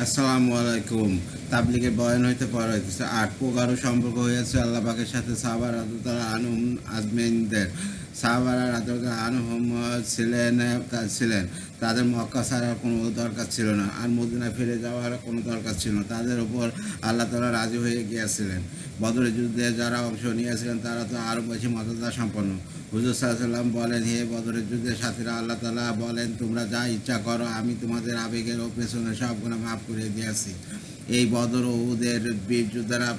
আসসালামু আলাইকুম। তাবলীগের বয়ান হইতে পড়া হইতেছে ৮ প্রকার সম্পর্ক হয়েছে আল্লাহ পাকের সাথে সাহাবা রাদিয়াল্লাহু আনহুম আজমাইনদের। সাহাবারা রাদিয়াল্লাহু আনহুম ছিলেন তাদের মক্কা ছাড়ার কোনো দরকার ছিল না, আর মদিনায় ফিরে যাওয়ার কোনো দরকার ছিল না। তাদের উপর আল্লাহ তাআলা রাজি হয়ে গিয়েছিলেন। বদরের যুদ্ধে যারা অংশ নিয়েছিলেন তারা তো আরও বেশি মর্যাদা সম্পন্ন। হুজুর সাল্লাল্লাহু আলাইহি ওয়াসাল্লাম বলেন, হে বদরের যুদ্ধের সাথীরা, আল্লাহ তাআলা বলেন, তোমরা যা ইচ্ছা করো, আমি তোমাদের আবেগের ও পেছনে সব গুনাহ মাফ করে দিয়েছি। এই বদর ও উহুদের বীর যোদ্ধারা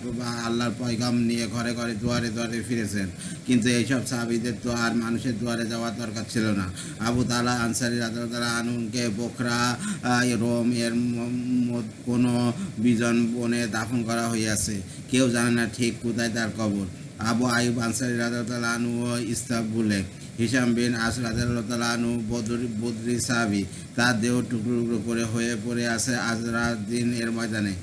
আল্লাহর পয়গাম নিয়ে ঘরে ঘরে দুয়ারে দুয়ারে ফিরেছেন, কিন্তু এইসব সাহাবীদের তো আর মানুষের দুয়ারে যাওয়ার দরকার ছিল না। আবু তালা আনসারী রাদিয়াল্লাহু আনহুকে বোখরা রোম এর কোনো বিজন বনে দাফন করা হইয়াছে। কেউ জানে না ঠিক কোথায় তার কবর। আবু আইয়ুব আনসারী রাদিয়াল্লাহু আনহু ইস্তানবুলে, হিশাম বিন আস রাদিয়াল্লাহু আনহু বদরি সাহাবী, তার দেহ টুকরো টুকরো করে হয়ে পড়ে আছে আজরাদিন এর ময়দানে।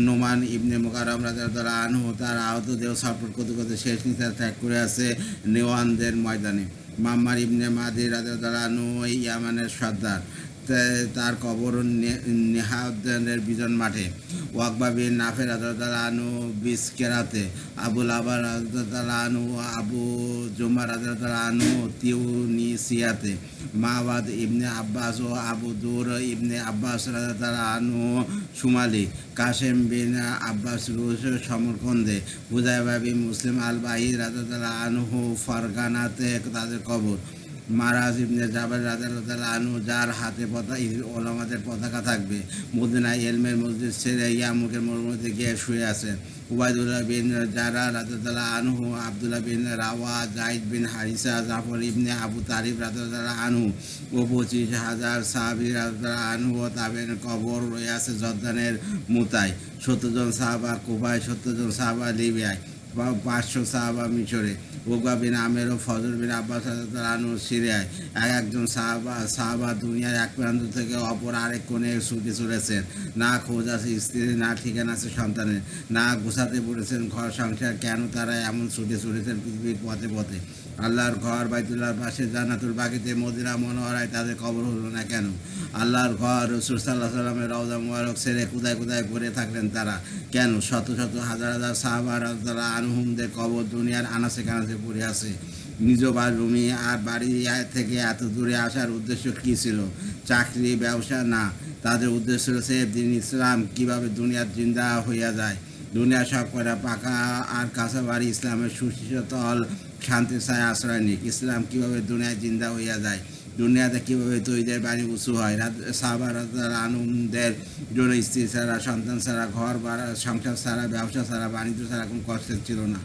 নোমান ইবনে মুকাররম রাদিয়াল্লাহু আনহু তার আহত দেহ ছটফট করতে করতে শেষ নিঃশ্বাস ত্যাগ করে আছে নেওয়ানদের ময়দানে। মাম্মার ইবনে মাদি রাদিয়াল্লাহু আনহু ইয়ামানের সর্দার, তার কবর নেহাউদ্দিনের বিজন মাঠে। ওয়াকবা বিন নাফে রাদিয়াল্লাহু আনহু বিসকেরাতে, আবুল আবার রাদিয়াল্লাহু আনহু আবু জুমা রাদিয়াল্লাহু আনহু তিউনিসিয়াতে, মাওয়াদ ইবনে আব্বাস ও আবু দুর ইবনে আব্বাস রাদিয়াল্লাহু আনহু সুমালি, কাসেম বিন আব্বাস রুশ সমরকন্দে, হুযায়ফা বিন মুসলিম আল বাহির রাদিয়াল্লাহু আনহু ফারগানাতে তাদের কবর। মারাজ ইবনে জাবাল রাদিয়াল্লাহু আনহু, যার হাতে ওলামাদের পতাকা থাকবে, মদিনায় ইলমের মসজিদ ছেড়ে ইয়ামুকের মরুভূমিতে গিয়ে শুয়ে আছেন। উবাইদুল্লাহ বিন জারা রাদিয়াল্লাহু আনহু, আব্দুল্লাহ বিন রাওয়া, জাইদ বিন হারিসা, জাফর ইবনে আবু তালিব রাদিয়াল্লাহু আনহু ও ২৫,০০০ সাহাবী রাদিয়াল্লাহু আনহু ও তাবেঈনের কবর রয়েছে জর্দানের মুতায়, ৭০ জন সাহাবা কুফায়, ৭০ জন সাহাবা লিবিয়ায়, ৫০০ সাহাবা মিশরে, উকবা বিন আমের ও ফজল বিন আব্বাস রাদিয়াল্লাহু আনহু সিরিয়ায়। একজন সাহাবা দুনিয়ার এক প্রান্ত থেকে অপর আরেক কোণে ছুটে চলেছেন। না খোঁজ আছে স্ত্রীর, না ঠিকানা আছে সন্তানের, না গোছাতে পড়েছেন ঘর সংসার। কেন তারা এমন ছুটে চলেছেন পৃথিবীর পথে পথে? আল্লাহর ঘর বাইতুল্লাহর পাশে জান্নাতুল বাকিতে মদিনা মনোহরায় তাদের কবর হলো না কেন? আল্লাহর ঘর রাসূল সাল্লাল্লাহু আলাইহি ওয়াসাল্লামের রওজা মুবারক ছেড়ে কোথায় কোথায় পড়ে থাকলেন তারা কেন? শত শত হাজার হাজার সাহাবা রাদিয়াল্লাহু আনহুমদের কবর দুনিয়ার আনাচে কানাচে পড়ে আছে। নিজ বাড়ি আর বাড়ি থেকে এত দূরে আসার উদ্দেশ্য কী ছিল? চাকরি, ব্যবসা? না, তাদের উদ্দেশ্য হচ্ছে দিন ইসলাম কীভাবে দুনিয়ার জিন্দা হইয়া যায়। দুনিয়া সব কটা পাকা আর কাঁচা বাড়ি ইসলামের সুশীতল শান্তির ছায় আশ্রয় নিক। ইসলাম কীভাবে দুনিয়ায় জিন্দা হইয়া যায়, দুনিয়াতে কীভাবে তৈদের বাড়ি উঁচু হয়। সাহাবা রাদিয়াল্লাহু আনহুমদের জন্য স্ত্রী ছাড়া, সন্তান ছাড়া, ঘর বাড়া, সংসার ছাড়া, ব্যবসা ছাড়া, বাণিজ্য ছাড়া কোনো কষ্টের ছিল না।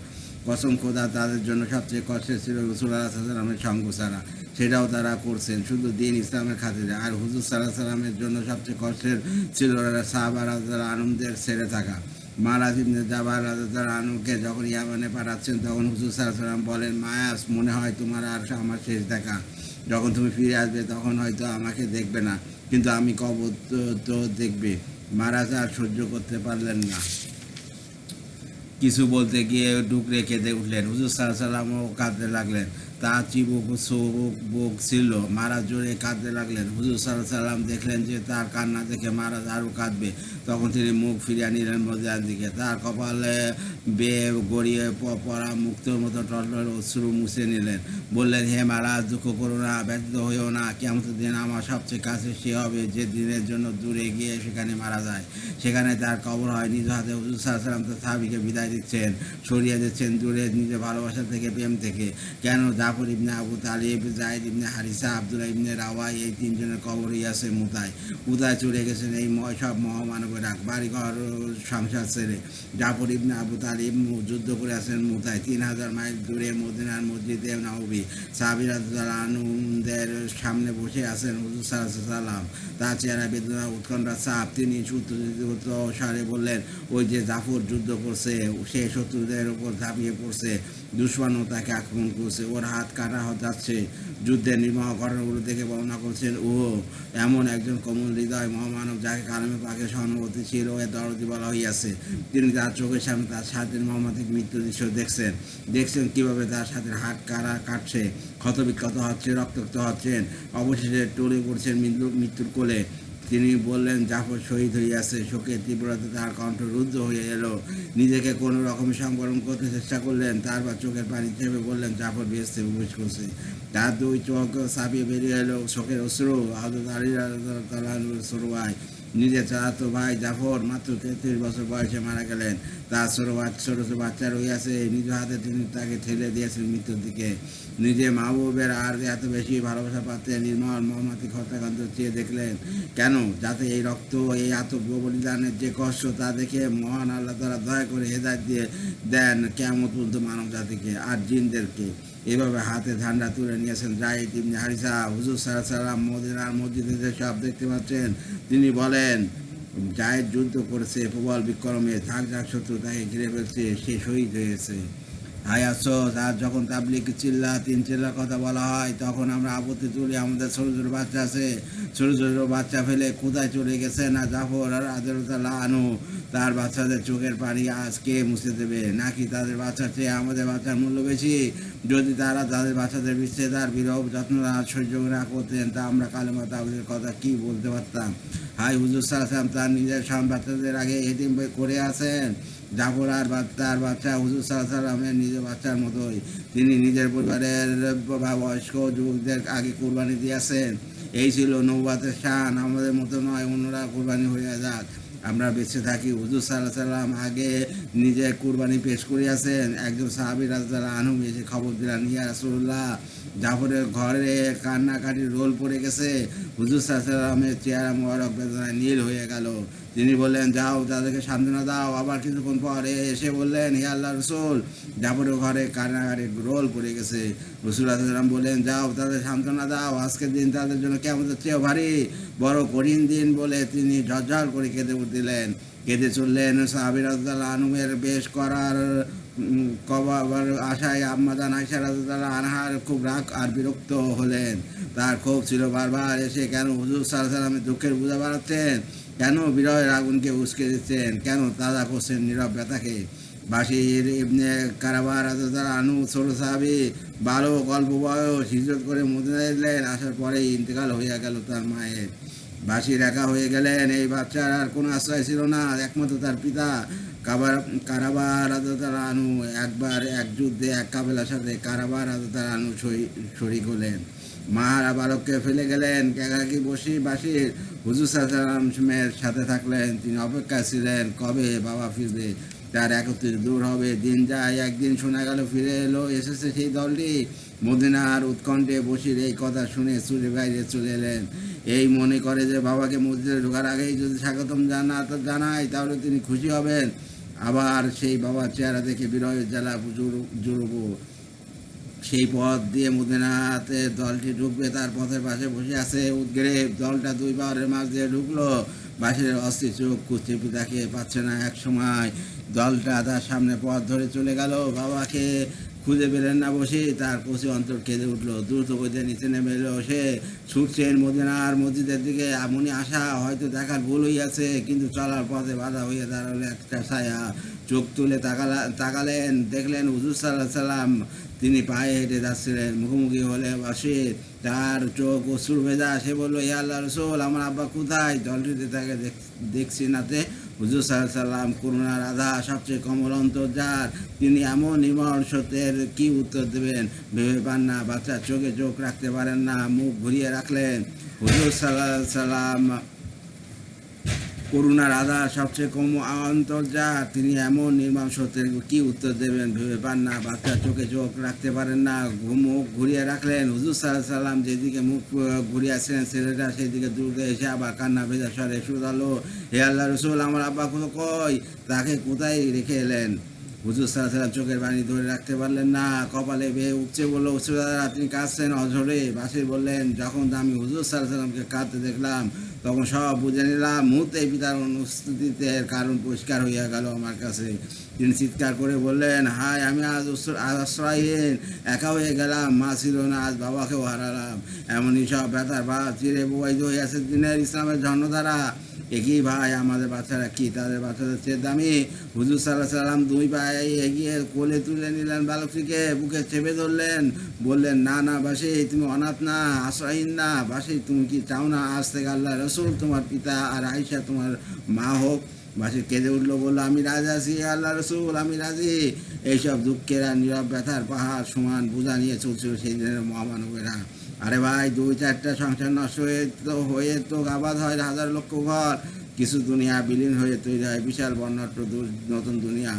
কসম খোদা, তাদের জন্য সবচেয়ে কষ্টের ছিল রাসূল সাল্লাল্লাহু আলাইহি ওয়াসাল্লামের সঙ্গ ছাড়া। সেটাও তারা করছেন শুধু দিন ইসলামের খাতিরে। আর হুজুর সাল্লাল্লাহু আলাইহি ওয়াসাল্লামের জন্য সবচেয়ে কষ্টের ছিল সাহাবা রাদিয়াল্লাহু আনহুমদের ছেড়ে থাকা। মারাজ ইবনে জাবাল রাদিয়াল্লাহু আনহুকে যখন ইয়ামানে পাঠাচ্ছেন, তখন হুজুর সাল্লাল্লাহু আলাইহি ওয়াসাল্লাম বলেন, মায়াস, মনে হয় তোমার আর আমার শেষ দেখা। যখন তুমি ফিরে আসবে তখন হয়তো আমাকে দেখবে না, কিন্তু আমি কবর তো দেখবে। মারাজ আর সহ্য করতে পারলেন না, কিছু বলতে গিয়ে ডুকরে কেঁদে উঠলেন। হুজুর সাল্লাল্লাহু আলাইহি ওয়াসাল্লামও কাঁদতে লাগলেন। তার চিবুক বুক ছিল। মারাজ জোরে কাঁদতে লাগলেন। হুজুর সাল্লাল্লাহু আলাইহি ওয়াসাল্লাম দেখলেন যে তার কান্না দেখে মারাজ আরও কাঁদবে। তখন তিনি মুখ ফিরিয়ে নিলেন মদিনার দিকে। তার কপালে বেয়ে গড়িয়ে পড়া মুক্তোর মতো টলটল অশ্রু মুছে নিলেন। বললেন, হে মারাজ, দুঃখ করো না, ব্যথিত হইও না। কিয়ামতের দিন আমার সবচেয়ে কাছে সে হবে যে দিনের জন্য দূরে গিয়ে সেখানে মারা যায়, সেখানে তার কবর হয়। নিজ হাতে হুজুর সাল্লাল্লাহু আলাইহি ওয়াসাল্লাম তার সাহাবীকে বিদায় দিচ্ছেন, সরিয়ে দিচ্ছেন দূরে নিজের ভালোবাসা থেকে, প্রেম থেকে। কেন? জাফর ইবনে আবু তালিব, জাইদ ইবনে হারিসা, আব্দুল্লাহ ইবনে রাওয়া, এই তিনজনের কবরই আছে মুতায়। মুতায় চলে গেছেন এই সব মহামানবেরা বাড়িঘর সংসার ছেড়ে। জাফর ইবনে আবু তালিব যুদ্ধ করে আছেন মুতায়, ৩,০০০ মাইল দূরে মদিনার মসজিদে নববী। সাহাবী রাদিয়াল্লাহু আনহুমদের সামনে বসে আছেন হুজুর সাল্লাল্লাহু আলাইহি ওয়াসাল্লাম। তার চেহারা বেদনা, উৎকণ্ঠা চাপ। তিনি সূত্রজিত স্বরে বললেন, ওই যে জাফর যুদ্ধ করছে, সে শত্রুদের উপর ঝাঁপিয়ে পড়ছে, দুশমনও তাকে আক্রমণ করছে, ওর হাত কাটা যাচ্ছে। যুদ্ধের নির্মম ঘটনাগুলো দেখে বর্ণনা করছেন, ও এমন একজন কোমল হৃদয় মহামানব যাকে কালামে পাকে সহানুভূতি ছিল এ দরদি বলা হইয়াছে। তিনি তার চোখের সামনে তার সাথে মর্মান্তিক মৃত্যু দৃশ্য দেখছেন কীভাবে তার সাথে হাত কাটছে, ক্ষতবিক্ষত হচ্ছে, রক্তাক্ত হচ্ছেন, অবশেষে টলে পড়ছেন মৃত্যুর কোলে। তিনি বললেন, জাফর শহীদ হইয়াছে। শোকের তীব্রতা তার কণ্ঠ রুদ্ধ হয়ে এলো। নিজেকে কোনো রকম সংবরণ করতে চেষ্টা করলেন, তারপর চোখের পানি চেপে বললেন, জাফর বেহেশতে প্রবেশ করছে। তার দুই চোখ ছাপিয়ে বেরিয়ে এলো শোকের অশ্রু। হযরত আলী রাদিয়াল্লাহু আনহুর ছোট ভাই, নিজের চাচাতো ভাই জাফর মাত্র 33 বছর বয়সে মারা গেলেন। তার ছোট ছোট বাচ্চা রইয়াছে। নিজ হাতে তিনি তাকে ঠেলে দিয়েছেন মৃত্যুর দিকে। নিজে মাহবুবের আর এত বেশি ভালোবাসা পাত্রে নির্মল মর্মান্তিক হত্যাকাণ্ড চেয়ে দেখলেন কেন? যাতে এই রক্ত, এই আত্মবলিদানের যে কষ্ট, তা দেখে মহান আল্লাহ তাআলা দয়া করে হেদায়েত দিয়ে দেন কিয়ামত পর্যন্ত মানব জাতিকে আর জিনদেরকে। এভাবে হাতে ঝান্ডা তুলে নিয়েছেন যায়েদ ইবনে হারিসা। হুজুর সাল্লাল্লাহু আলাইহি ওয়াসাল্লাম মদিনার মসজিদে যে সব দেখতে পাচ্ছেন, তিনি বলেন, জায়েদ যুদ্ধ করেছে প্রবল বিক্রমে, ঝাঁক ঝাঁক শত্রু তাকে ঘিরে ফেলছে, সে শহীদ হয়েছে। হাই আফসোস, আর যখন তাবলীগ তিন চিল্লার কথা বলা হয়, তখন আমরা আপত্তি তুলি, আমাদের ছোটো ছোটো বাচ্চা আছে, ছোটো ছোটো বাচ্চা ফেলে কোথায় চলে গেছে না জাফর আর রাদিয়াল্লাহু আনহু? তার বাচ্চাদের চোখের পানি আজ কে মুছে দেবে? নাকি তাদের বাচ্চার চেয়ে আমাদের বাচ্চার মূল্য বেশি? যদি তারা তাদের বাচ্চাদের বিচ্ছেদ আর বিরহ যত্ন সহ্য না করতেন, তা আমরা কালেমা তাওহীদের কথা কি বলতে পারতাম? হাই হুজুর সাল্লাল্লাহু আলাইহি ওয়াসাল্লাম তার নিজের বাচ্চাদের আগে এতিম করে আছেন। জাফর আর তার বাচ্চা হুজুর সাল্লাল্লাহু আলাইহি ওয়াসাল্লামের নিজের বাচ্চার মতোই। তিনি নিজের পরিবারের বয়স্ক যুবকদের আগে কুরবানি দিয়েছেন। এই ছিল নবুয়তের শান। আমাদের মতো নয়, অন্যরা কুরবানি হয়ে যাক, আমরা বেঁচে থাকি। হুজুর সাল্লাল্লাহু আলাইহি ওয়াসাল্লাম আগে নিজে কুরবানি পেশ করিয়াছেন। একজন সাহাবী রাদিয়াল্লাহু আনহু এসে খবর দিলেন, ইয়া রাসূলুল্লাহ, জাফরের ঘরে কান্নাকাটির রোল পড়ে গেছে। হুজুর সাল্লাল্লাহু আলাইহি ওয়াসাল্লামের চেহারা মোবারক বেদনায় নীল হয়ে গেল। তিনি বললেন, যাও তাদেরকে সান্ত্বনা দাও। আবার কিছুক্ষণ পরে এসে বললেন, হে আল্লাহর রাসূল, জাফরের ঘরে কান্নাকাটির রোল পড়ে গেছে। রাসূল সাল্লাল্লাহু আলাইহি ওয়াসাল্লাম বললেন, যাও তাদের সান্ত্বনা দাও। আজকের দিন তাদের জন্য কিয়ামতের চেয়েও ভারী, বড় কঠিন দিন বলে তিনি ঝরঝর করে কেঁদে উঠলেন। কেঁদে চললেন। সাহাবী রাদিয়াল্লাহু আনহুর বেশ করার কবার আশায় আম্মাজান আয়েশা রাদিয়াল্লাহু আনহার খুব রাগ আর বিরক্ত হলেন। তার ক্ষোভ ছিল বারবার এসে কেন হুজুর সাল্লাল্লাহু আলাইহি ওয়াসাল্লামের দুঃখের বোঝা বাড়াচ্ছেন, কেন বিরহের আগুনকে উস্কে দিচ্ছেন, কেন তাজা করছেন নীরব ব্যথাকে। বাশির ইবনে কারাবা রাদিয়াল্লাহু আনহু ছোট সাহাবী, বালক, অল্প বয়স, হিজরত করে মদিনায় এলেন। আসার পরেই ইন্তেকাল হইয়া গেল তার মায়ের। বাশির একা হয়ে গেলেন। এই বাচ্চার আর কোনো আশ্রয় ছিল না, একমাত্র তার পিতা কারাবা রাদিয়াল্লাহু আনহু। একবার এক যুদ্ধে এক কাফেলার সাথে কারাবা রাদিয়াল্লাহু আনহু শরীক হলেন। মাহারা বালককে ফেলে গেলেন। একাকী বাশির হুজুর সাল্লাল্লাহু আলাইহি ওয়াসাল্লামের সাথে থাকলেন। তিনি অপেক্ষা ছিলেন কবে বাবা ফিরবে, তার একত্রিত দূর হবে। দিন যায়, একদিন শোনা গেল ফিরে এসেছে সেই দলটি। মদিনার উৎকণ্ঠে বশির এই কথা শুনে ছুটে বাইরে চলে এলেন। এই মনে করে যে বাবাকে মসজিদে ঢোকার আগেই যদি স্বাগতম জানায়, তাহলে তিনি খুশি হবেন। আবার সেই বাবার চেহারা দেখে বিরহের জ্বালা জুড়ব। সেই পথ দিয়ে মদিনাতে দলটি ঢুকবে, তার পথের পাশে বসে আছে উদ্গ্রীব। দলটা দুই পাহাড়ের মাঝ দিয়ে ঢুকলো। বাসের অস্থির চোখ কুচে পিতাকে পাচ্ছে না। এক সময় দলটা তার সামনে পথ ধরে চলে গেল। বাবাকে খুঁজে পেলেন না বসে, তার কচি অন্তর কেঁদে উঠল। দ্রুত গতিতে নিচে নেমে এলো সে। ছুটছেন মদিনার মসজিদের দিকে। এমনই আশা, হয়তো দেখার ভুল হইয়াছে, কিন্তু চলার পথে বাধা হয়ে দাঁড়ালো একটা ছায়া। চোখ তুলে তাকালেন, দেখলেন হুজুর সাল্লাল্লাহু আলাইহি ওয়াসাল্লাম। তিনি পায়ে হেঁটে যাচ্ছিলেন। মুখোমুখি হলে বাসির, তার চোখ অশ্রু ভেজা। সে বলল, হে আল্লাহর রাসূল, আমার আব্বা কোথায়? দলটিতে তাকে দেখছি নাতে। হুজুর সাল্লাল্লাহু আলাইহি ওয়াসাল্লাম করুণার আধা, সবচেয়ে কমল অন্তর যার, তিনি এমন নির্মল সত্যের কি উত্তর দেবেন ভেবে পান না। বাচ্চার চোখে চোখ রাখতে পারেন না, মুখ ঘুরিয়ে রাখলেন। হুজুর সাল্লাল্লাহু আলাইহি ওয়াসাল্লাম করুণার আধা, সবচেয়ে কম অন্তর্জাত, তিনি এমন নির্মম সত্যের কি উত্তর দেবেন ভেবে পান না। বাচ্চার চোখে চোখ রাখতে পারেন না, মুখ ঘুরিয়ে রাখলেন। হুজুর সাল্লাল্লাহু আলাইহি ওয়াসাল্লাম যেদিকে মুখ ঘুরিয়েছিলেন, ছেলেটা সেদিকে দ্রুত এসে আবার কান্না ভেজা স্বরে শুধালো, হে আল্লাহর রাসূল, আমার আব্বা কই? তাকে কোথায় রেখে এলেন? হুজুর সাল্লাল্লাহু আলাইহি ওয়াসাল্লাম চোখের পানি ধরে রাখতে পারলেন না, কপালে বেয়ে উঠছে। বলল, উচ্চদাদা, আপনি কাঁদছেন অঝরে? বাসির বললেন, যখন আমি হুজুর সাল্লাল্লাহু আলাইহি ওয়াসাল্লামকে কাঁদতে দেখলাম, তখন সব বুঝে নিলাম। মুহূর্তেই পিতার অনুস্থিতিতে কারণ পরিষ্কার হইয়া গেল আমার কাছে। তিনি চিৎকার করে বললেন, হায়, আমি আজ আশ্রয়হীন, একা হয়ে গেলাম। মা ছিল না, আজ বাবাকেও হারালাম। এমনই সব ব্যথার বা চিরে প্রবাহিত হইয়াছে দিনের ইসলামের ঝর্ণধারা। একই ভাই আমাদের বাচ্চারা কি তাদের বাচ্চাদের চেয়ে দামি। হুজুর সাল্লাহ সাল্লাম দুই ভাই এগিয়ে কোলে তুলে নিলেন বালকটিকে, বুকে চেপে ধরলেন, বললেন, না না বাসি, তুমি অনাথ না, আশ্রয়হীন না। বাসি, তুমি কি চাও না আজ থেকে আল্লাহ রসুল তোমার পিতা আর আয়েশা তোমার মা হোক? বাসি কেঁদে উঠলো, বললো, আমি রাজি আছি আল্লাহ রসুল, আমি রাজি। এইসব দুঃখের আর নীরব ব্যথার পাহাড় সমান বোঝা নিয়ে চলছিল সেই দিনের মহামানবেরা। আরে ভাই, দুই চারটা সংসার নষ্ট হয়ে তো আবাদ হয় হাজার লক্ষ ঘর। কিছু দুনিয়া বিলীন হয়ে তৈরি হয় বিশাল বর্ণাঢ্য নতুন দুনিয়া।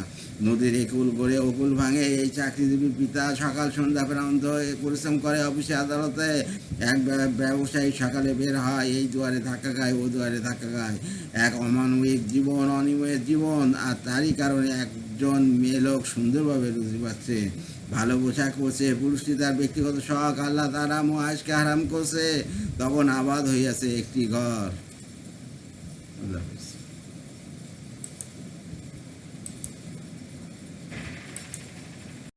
নদীর একুল গড়ে অকুল ভাঙে। এই চাকরিজীবী পিতা সকাল সন্ধ্যা প্রান্ত হয়ে পরিশ্রম করে অফিসে আদালতে। এক ব্যবসায়ী সকালে বের হয়, এই দুয়ারে ধাক্কা খায়, ও দুয়ারে ধাক্কা খায়। এক অমানবিক জীবন, অনিয়মের জীবন, আর তারই কারণে একজন মেয়ে লোক সুন্দরভাবে রুজি পাচ্ছে, ভালো পোশাক পরছে। পুরুষটি তার ব্যক্তিগত শখ, আল্লাহ তারা মুআশকে হারাম করছে। তখন আবাদ হইয়াছে একটি ঘর। আল্লাহ হাফেজ।